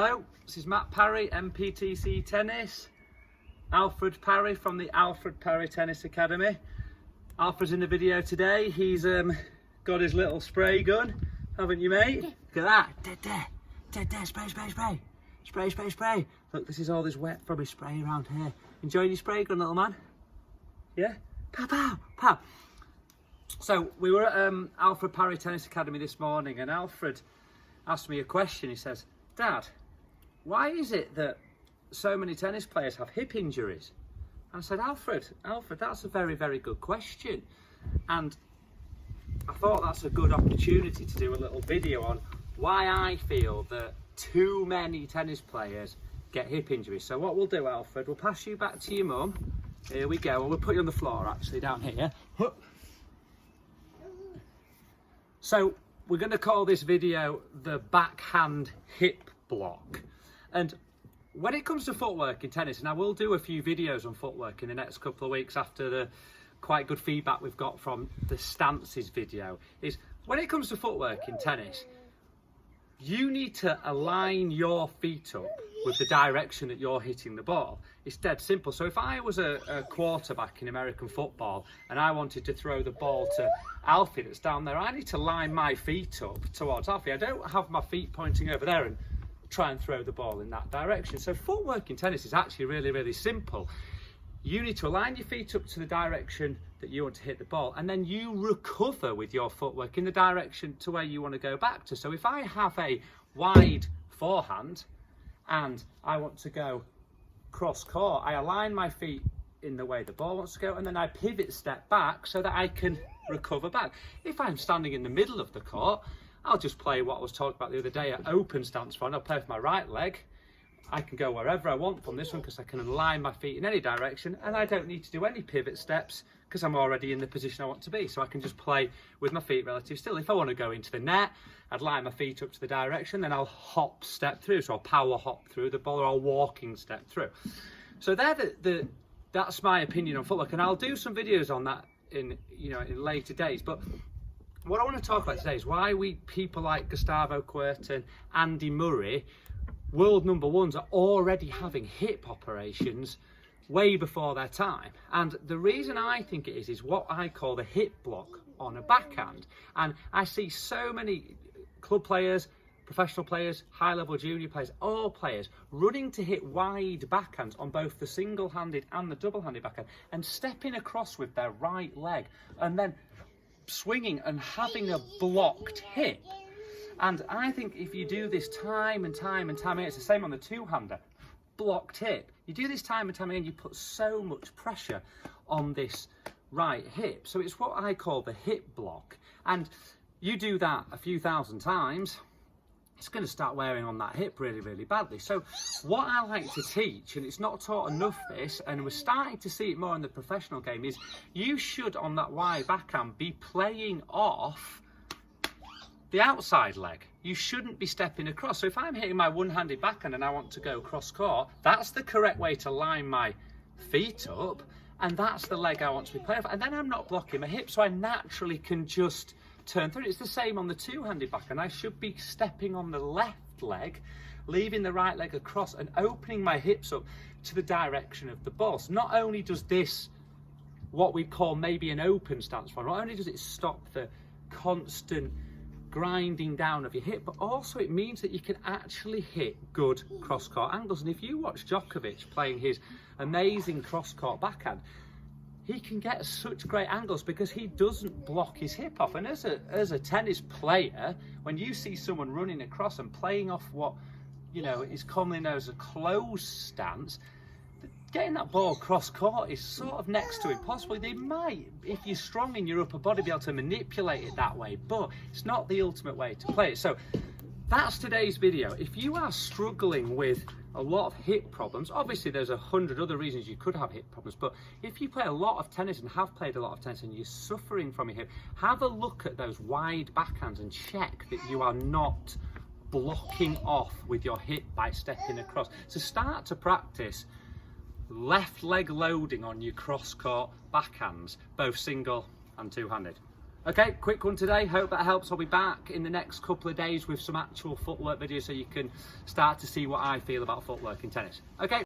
Hello, this is Matt Parry, MPTC Tennis. Alfred Parry from the Alfred Parry Tennis Academy. Alfred's in the video today. He's got his little spray gun, haven't you, mate? Look at that. There, spray, spray, spray. Spray, spray, spray. Look, this is all this wet from his spray around here. Enjoying your spray gun, little man? Yeah? Pow, pow, pow. So, we were at Alfred Parry Tennis Academy this morning, and Alfred asked me a question. He says, Dad, why is it that so many tennis players have hip injuries? And I said, Alfred, that's a very, very good question. And I thought that's a good opportunity to do a little video on why I feel that too many tennis players get hip injuries. So what we'll do, Alfred, we'll pass you back to your mum. Here we go. We'll put you on the floor, actually, down here. So we're going to call this video the backhand hip block. And when it comes to footwork in tennis, and I will do a few videos on footwork in the next couple of weeks after the quite good feedback we've got from the stances video, is when it comes to footwork in tennis, you need to align your feet up with the direction that you're hitting the ball. It's dead simple. So if I was a quarterback in American football and I wanted to throw the ball to Alfie that's down there, I need to line my feet up towards Alfie. I don't have my feet pointing over there and try and throw the ball in that direction. So footwork in tennis is actually really, really simple. You need to align your feet up to the direction that you want to hit the ball, and then you recover with your footwork in the direction to where you want to go back to. So if I have a wide forehand and I want to go cross court, I align my feet in the way the ball wants to go, and then I pivot step back so that I can recover back. If I'm standing in the middle of the court, I'll just play what I was talking about the other day, an open stance front. I'll play with my right leg. I can go wherever I want from this one because I can align my feet in any direction, and I don't need to do any pivot steps because I'm already in the position I want to be. So I can just play with my feet relatively still. If I want to go into the net, I'd line my feet up to the direction, then I'll hop step through. So I'll power hop through the ball, or I'll walking step through. So that's my opinion on footwork, and I'll do some videos on that in later days. But what I want to talk about today is why people like Gustavo Kuerten, Andy Murray, world number ones, are already having hip operations way before their time. And the reason I think it is what I call the hip block on a backhand. And I see so many club players, professional players, high-level junior players, all players running to hit wide backhands on both the single-handed and the double-handed backhand, and stepping across with their right leg and then swinging and having a blocked hip. And I think if you do this time and time and time again, it's the same on the two-hander, blocked hip. You do this time and time again, you put so much pressure on this right hip. So it's what I call the hip block. And you do that a few thousand times, it's going to start wearing on that hip really, really badly. So what I like to teach, and it's not taught enough this, and we're starting to see it more in the professional game, is you should, on that wide backhand, be playing off the outside leg. You shouldn't be stepping across. So if I'm hitting my one-handed backhand and I want to go cross court, that's the correct way to line my feet up, and that's the leg I want to be playing off. And then I'm not blocking my hip, so I naturally can just turn through. It's the same on the two-handed backhand. I should be stepping on the left leg, leaving the right leg across and opening my hips up to the direction of the ball. So not only does this, what we call maybe an open stance form, not only does it stop the constant grinding down of your hip, but also it means that you can actually hit good cross-court angles. And if you watch Djokovic playing his amazing cross-court backhand, he can get such great angles because he doesn't block his hip off. And as a tennis player, when you see someone running across and playing off what is commonly known as a closed stance, getting that ball cross court is sort of next to impossible. They might, if you're strong in your upper body, be able to manipulate it that way, but it's not the ultimate way to play it. So that's today's video. If you are struggling with a lot of hip problems, obviously there's 100 other reasons you could have hip problems, but if you play a lot of tennis and have played a lot of tennis and you're suffering from your hip, have a look at those wide backhands and check that you are not blocking off with your hip by stepping across. So start to practice left leg loading on your cross court backhands, both single and two-handed. Okay, quick one today. Hope that helps. I'll be back in the next couple of days with some actual footwork videos so you can start to see what I feel about footwork in tennis. Okay.